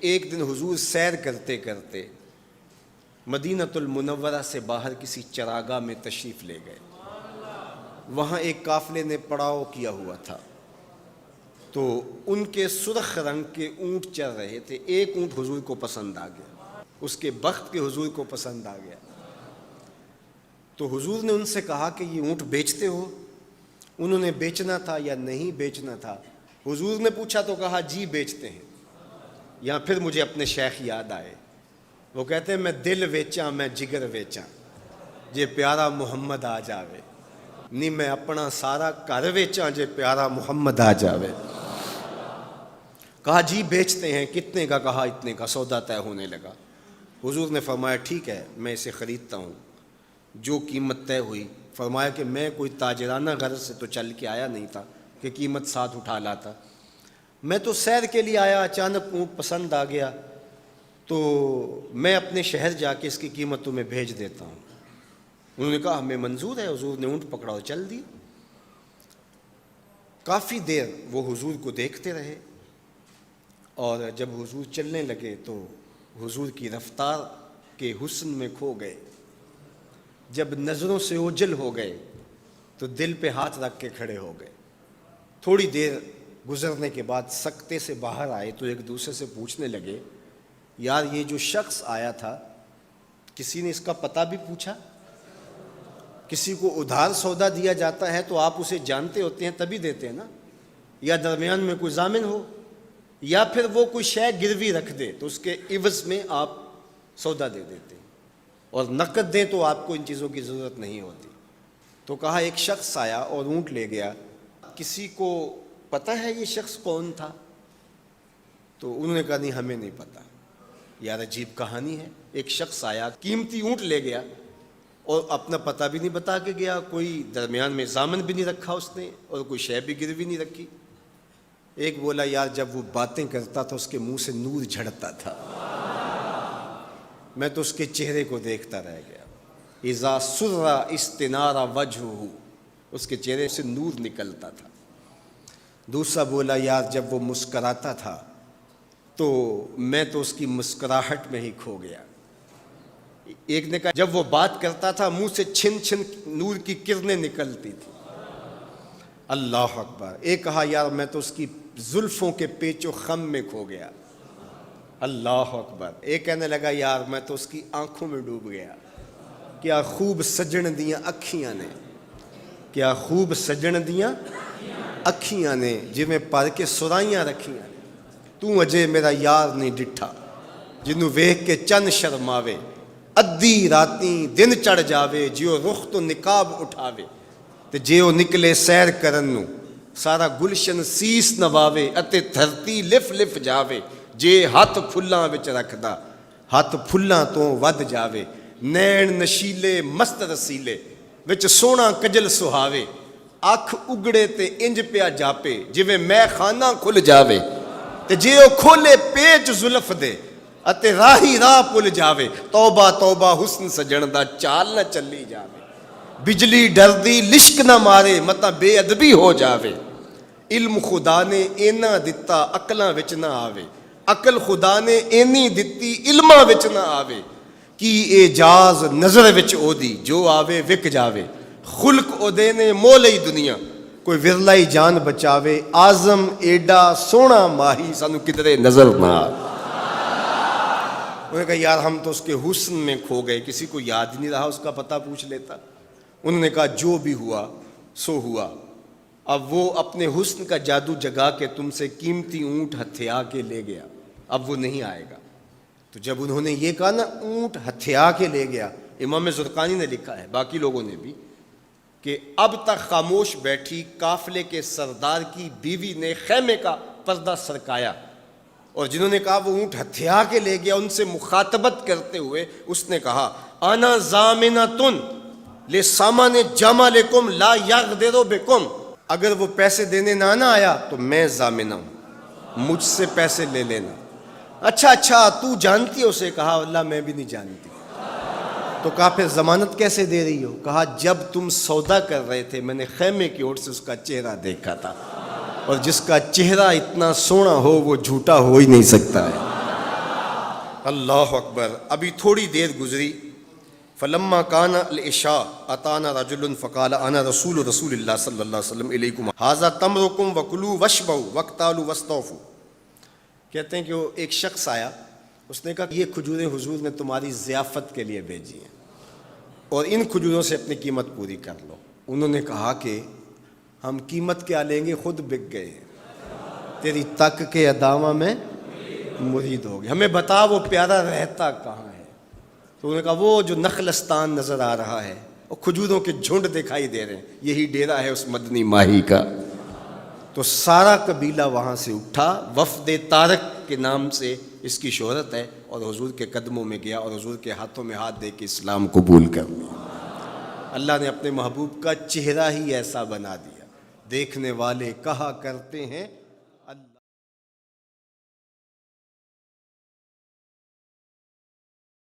ایک دن حضور سیر کرتے کرتے مدینۃ المنورہ سے باہر کسی چراگاہ میں تشریف لے گئے. وہاں ایک قافلے نے پڑاؤ کیا ہوا تھا، تو ان کے سرخ رنگ کے اونٹ چل رہے تھے. ایک اونٹ حضور کو پسند آ گیا، اس کے بخت کے حضور کو پسند آ گیا. تو حضور نے ان سے کہا کہ یہ اونٹ بیچتے ہو؟ انہوں نے بیچنا تھا یا نہیں بیچنا تھا. حضور نے پوچھا تو کہا جی بیچتے ہیں. یا پھر مجھے اپنے شیخ یاد آئے، وہ کہتے ہیں میں دل ویچاں میں جگر ویچاں جے پیارا محمد آ جاوے، نہیں میں اپنا سارا گھر ویچاں جے پیارا محمد آ جاوے. کہا جی بیچتے ہیں. کتنے کا؟ کہا اتنے کا. سودا طے ہونے لگا. حضور نے فرمایا ٹھیک ہے میں اسے خریدتا ہوں. جو قیمت طے ہوئی، فرمایا کہ میں کوئی تاجرانہ غرض سے تو چل کے آیا نہیں تھا کہ قیمت ساتھ اٹھا لاتا. میں تو سیر کے لیے آیا، اچانک اونٹ پسند آ گیا، تو میں اپنے شہر جا کے اس کی قیمت تمہیں بھیج دیتا ہوں. انہوں نے کہا ہمیں منظور ہے. حضور نے اونٹ پکڑا اور چل دی. کافی دیر وہ حضور کو دیکھتے رہے، اور جب حضور چلنے لگے تو حضور کی رفتار کے حسن میں کھو گئے. جب نظروں سے اوجھل ہو گئے تو دل پہ ہاتھ رکھ کے کھڑے ہو گئے. تھوڑی دیر گزرنے کے بعد سکتے سے باہر آئے تو ایک دوسرے سے پوچھنے لگے یار یہ جو شخص آیا تھا کسی نے اس کا پتہ بھی پوچھا؟ کسی کو ادھار سودا دیا جاتا ہے تو آپ اسے جانتے ہوتے ہیں تبھی دیتے ہیں نا، یا درمیان میں کوئی ضامن ہو، یا پھر وہ کوئی شے گروی رکھ دے تو اس کے عوض میں آپ سودا دے دیتے ہیں، اور نقد دیں تو آپ کو ان چیزوں کی ضرورت نہیں ہوتی. تو کہا ایک شخص آیا اور اونٹ لے گیا، کسی کو پتہ ہے یہ شخص کون تھا؟ تو انہوں نے کہا نہیں ہمیں نہیں پتہ. یار عجیب کہانی ہے، ایک شخص آیا قیمتی اونٹ لے گیا اور اپنا پتہ بھی نہیں بتا کے گیا، کوئی درمیان میں ضامن بھی نہیں رکھا اس نے، اور کوئی شے بھی گروی نہیں رکھی. ایک بولا یار جب وہ باتیں کرتا تھا اس کے منہ سے نور جھڑتا تھا، میں تو اس کے چہرے کو دیکھتا رہ گیا. اذا سر استنار وجہہ، اس کے چہرے سے نور نکلتا تھا. دوسرا بولا یار جب وہ مسکراتا تھا تو میں تو اس کی مسکراہٹ میں ہی کھو گیا. ایک نے کہا جب وہ بات کرتا تھا منہ سے چھن چھن نور کی کرنیں نکلتی تھی. اللہ اکبر. ایک کہا یار میں تو اس کی زلفوں کے پیچ و خم میں کھو گیا. اللہ اکبر. ایک کہنے لگا یار میں تو اس کی آنکھوں میں ڈوب گیا. کیا خوب سجن دیاں اکھیاں نے، کیا خوب سجن دیاں اکھیاں نے جویں پر کے سرائیاں رکھیاں نے. تو اجے میرا یار نہیں ڈٹھا جنوں ویکھ کے چن شرماوے. ادھی راتیں دن چڑھ جاوے جیو رخ تو نقاب اٹھاوے. تے جے او نکلے سیر کرن نوں سارا گلشن سیس نواوے اتے دھرتی لف لف جاوے. جے ہاتھ پھلاں وچ رکھدا ہاتھ پھلاں تو ود جاوے. نین نشیلے مست رسیلے وچ سونا کجل سہاوے. اکھ اگڑے تے انج پیا جاپے جویں میں خانہ کھل جاوے. تے جے او کھولے پیچ زلف دے اتے راہی راہ پل جاوے. توبہ توبہ حسن سجن دا چال نہ چلی جاوے. بجلی ڈردی لشک نہ مارے متا بے ادبی ہو جاوے. علم خدا نے اینا دتا عقلاں وچ نہ آوے. عقل خدا نے اینی دتی علماں وچ نہ آوے. کی اعجاز نظر وچ او دی جو آوے وک جاوے. خلق او دے نے مول ہی دنیا کوئی ورلا ہی جان بچاوے. آزم ایڈا سونا ماہی سانو کدرے نظر نہ آوے. انہوں نے کہا یار ہم تو اس کے حسن میں کھو گئے، کسی کو یاد ہی نہیں رہا اس کا پتہ پوچھ لیتا. انہوں نے کہا جو بھی ہوا سو ہوا. اب وہ اپنے حسن کا جادو جگا کے تم سے قیمتی اونٹ ہتھیا کے لے گیا، اب وہ نہیں آئے گا. تو جب انہوں نے یہ کہا نا اونٹ ہتھیا کے لے گیا، امام زرقانی نے لکھا ہے باقی لوگوں نے بھی کہ اب تک خاموش بیٹھی قافلے کے سردار کی بیوی نے خیمے کا پردہ سرکایا، اور جنہوں نے کہا وہ اونٹ ہتھیا کے لے گیا ان سے مخاطبت کرتے ہوئے اس نے کہا انا ضامنۃ لسامان جمالکم لا یغدر بکم. اگر وہ پیسے دینے نہ آیا تو میں ضامنہ ہوں، مجھ سے پیسے لے لینا. اچھا تو جانتی ہے اسے؟ کہا اللہ میں بھی نہیں جانتی. تو کہا پھر ضمانت کیسے دے رہی ہو؟ کہا جب تم سودا کر رہے تھے میں نے خیمے کی اوٹ سے اس کا چہرہ دیکھا تھا، اور جس کا چہرہ اتنا سونا ہو وہ جھوٹا ہو ہی نہیں سکتا ہے. اللہ اکبر. ابھی تھوڑی دیر گزری. فلما کان العشاء اتانا رجل فقال انا رسول اللہ صلی اللہ علیہ وسلم الیکم ھذا تمرکم وکلوا واشبعوا واقتالوا واستوفوا. کہتے ہیں کہ وہ ایک شخص آیا, اس نے کہا یہ کھجوریں حضور نے تمہاری ضیافت کے لیے بھیجی ہیں اور ان کھجوروں سے اپنی قیمت پوری کر لو. انہوں نے کہا کہ ہم قیمت کیا لیں گے, خود بک گئے ہیں, تیری تک کے ادامہ میں مرید ہو گئے, ہمیں بتا وہ پیارا رہتا کہاں ہے. تو انہوں نے کہا وہ جو نخلستان نظر آ رہا ہے, وہ کھجوروں کے جھنڈ دکھائی دے رہے ہیں, یہی ڈیرا ہے اس مدنی ماہی کا. تو سارا قبیلہ وہاں سے اٹھا, وفد طارق کے نام سے اس کی شہرت ہے, اور حضور کے قدموں میں گیا اور حضور کے ہاتھوں میں ہاتھ دے کے اسلام قبول کر لیا. اللہ نے اپنے محبوب کا چہرہ ہی ایسا بنا دیا, دیکھنے والے کہا کرتے ہیں اللہ.